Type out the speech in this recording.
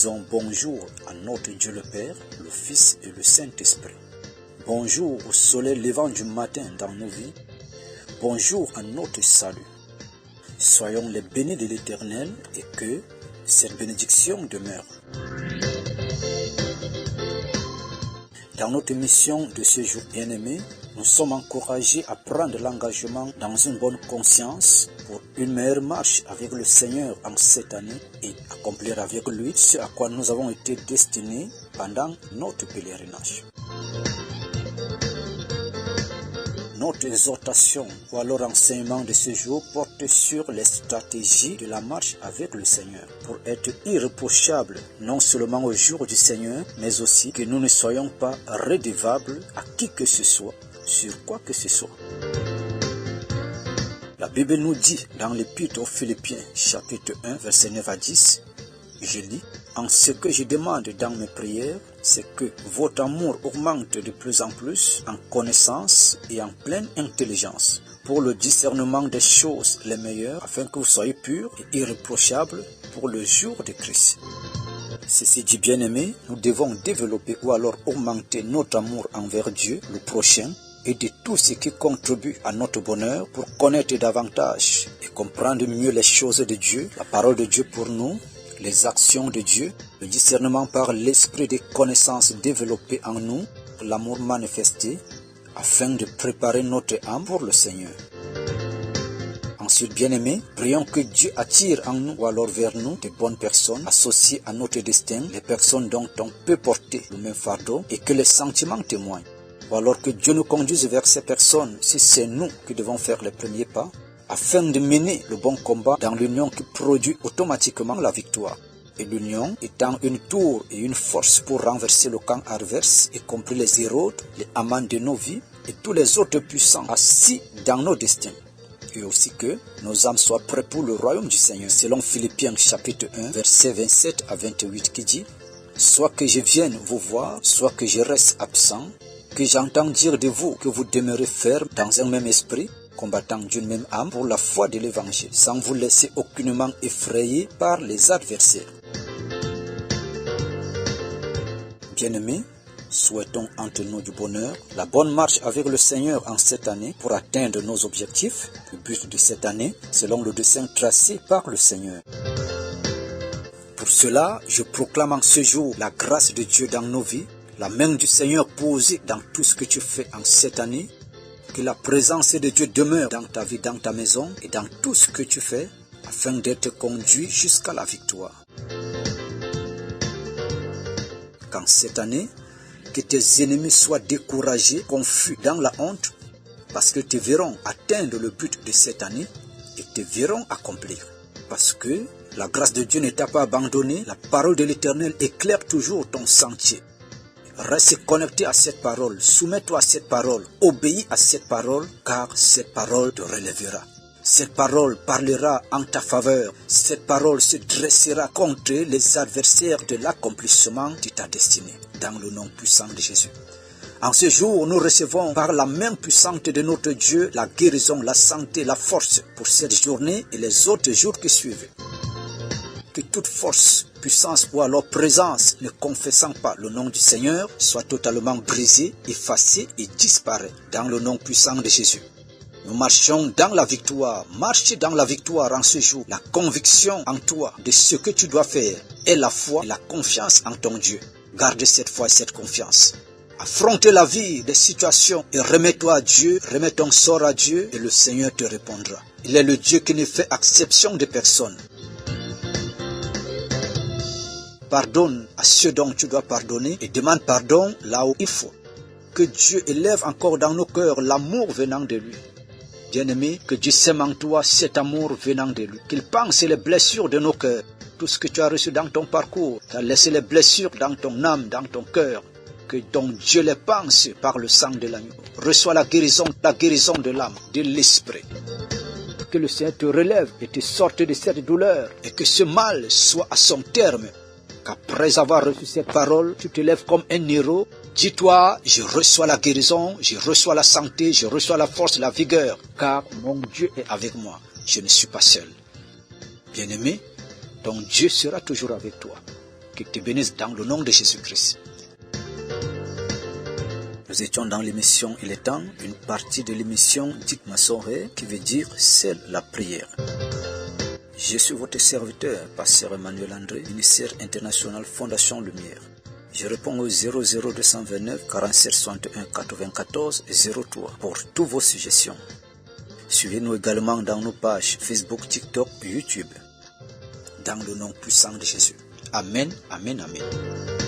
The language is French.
disons bonjour à notre Dieu le Père, le Fils et le Saint-Esprit. Bonjour au soleil levant du matin dans nos vies. Bonjour à notre salut. Soyons les bénis de l'Éternel et que cette bénédiction demeure. Dans notre mission de ce jour bien-aimé, nous sommes encouragés à prendre l'engagement dans une bonne conscience pour une meilleure marche avec le Seigneur en cette année et accomplir avec lui ce à quoi nous avons été destinés pendant notre pèlerinage. Notre exhortation ou alors enseignement de ce jour porte sur les stratégies de la marche avec le Seigneur pour être irréprochables non seulement au jour du Seigneur, mais aussi que nous ne soyons pas redevables à qui que ce soit, sur quoi que ce soit. La Bible nous dit dans l'Épître aux Philippiens, chapitre 1, versets 9 à 10, je lis, « En ce que je demande dans mes prières, c'est que votre amour augmente de plus en plus en connaissance et en pleine intelligence, pour le discernement des choses les meilleures, afin que vous soyez purs et irréprochables pour le jour de Christ. » Ceci dit, bien-aimés, nous devons développer ou alors augmenter notre amour envers Dieu, le prochain, et de tout ce qui contribue à notre bonheur pour connaître davantage et comprendre mieux les choses de Dieu, la parole de Dieu pour nous, les actions de Dieu, le discernement par l'esprit des connaissances développées en nous, l'amour manifesté, afin de préparer notre âme pour le Seigneur. Ensuite, bien-aimés, prions que Dieu attire en nous ou alors vers nous de bonnes personnes associées à notre destin, les personnes dont on peut porter le même fardeau et que les sentiments témoignent. Ou alors que Dieu nous conduise vers ces personnes si c'est nous qui devons faire les premiers pas, afin de mener le bon combat dans l'union qui produit automatiquement la victoire. Et l'union étant une tour et une force pour renverser le camp adverse, y compris les Hérodes, les Amans de nos vies et tous les autres puissants assis dans nos destins. Et aussi que nos âmes soient prêtes pour le royaume du Seigneur. Selon Philippiens chapitre 1, versets 27 à 28 qui dit « Soit que je vienne vous voir, soit que je reste absent, que j'entends dire de vous que vous demeurez ferme dans un même esprit, combattant d'une même âme pour la foi de l'évangile, sans vous laisser aucunement effrayer par les adversaires. » Bien-aimés, souhaitons entre nous du bonheur, la bonne marche avec le Seigneur en cette année pour atteindre nos objectifs, le but de cette année, selon le dessein tracé par le Seigneur. Pour cela, je proclame en ce jour la grâce de Dieu dans nos vies, la main du Seigneur posée dans tout ce que tu fais en cette année, que la présence de Dieu demeure dans ta vie, dans ta maison et dans tout ce que tu fais, afin d'être conduit jusqu'à la victoire. Qu'en cette année, que tes ennemis soient découragés, confus dans la honte, parce que te verront atteindre le but de cette année et te verront accomplir. Parce que la grâce de Dieu ne t'a pas abandonné, la parole de l'Éternel éclaire toujours ton sentier. Reste connecté à cette parole, soumets-toi à cette parole, obéis à cette parole, car cette parole te relèvera. Cette parole parlera en ta faveur, cette parole se dressera contre les adversaires de l'accomplissement de ta destinée, dans le nom puissant de Jésus. En ce jour, nous recevons par la main puissante de notre Dieu la guérison, la santé, la force pour cette journée et les autres jours qui suivent. Que toute force, puissance ou alors présence ne confessant pas le nom du Seigneur soit totalement brisée, effacée et disparaît dans le nom puissant de Jésus. Nous marchons dans la victoire. Marche dans la victoire en ce jour. La conviction en toi de ce que tu dois faire et la foi et la confiance en ton Dieu. Garde cette foi et cette confiance. Affronte la vie, des situations et remets-toi à Dieu, remets ton sort à Dieu et le Seigneur te répondra. Il est le Dieu qui ne fait exception de personne. Pardonne à ceux dont tu dois pardonner et demande pardon là où il faut. Que Dieu élève encore dans nos cœurs l'amour venant de lui. Bien-aimé, que Dieu sème en toi cet amour venant de lui. Qu'il pense les blessures de nos cœurs. Tout ce que tu as reçu dans ton parcours, tu as laissé les blessures dans ton âme, dans ton cœur. Que ton Dieu les pense par le sang de l'agneau. Reçois la guérison de l'âme, de l'esprit. Que le Seigneur te relève et te sorte de cette douleur. Et que ce mal soit à son terme. Qu'après avoir reçu cette parole, tu te lèves comme un héros. Dis-toi, je reçois la guérison, je reçois la santé, je reçois la force, la vigueur, car mon Dieu est avec moi. Je ne suis pas seul. Bien-aimé, ton Dieu sera toujours avec toi. qu'il te bénisse dans le nom de Jésus-Christ. Nous étions dans l'émission Il est temps, une partie de l'émission Dik Massoré qui veut dire seule la prière. Je suis votre serviteur, Pasteur Emmanuel André, ministère international Fondation Lumière. Je réponds au 00229 47 61 94 03 pour toutes vos suggestions. Suivez-nous également dans nos pages Facebook, TikTok, YouTube. Dans le nom puissant de Jésus. Amen, amen, amen.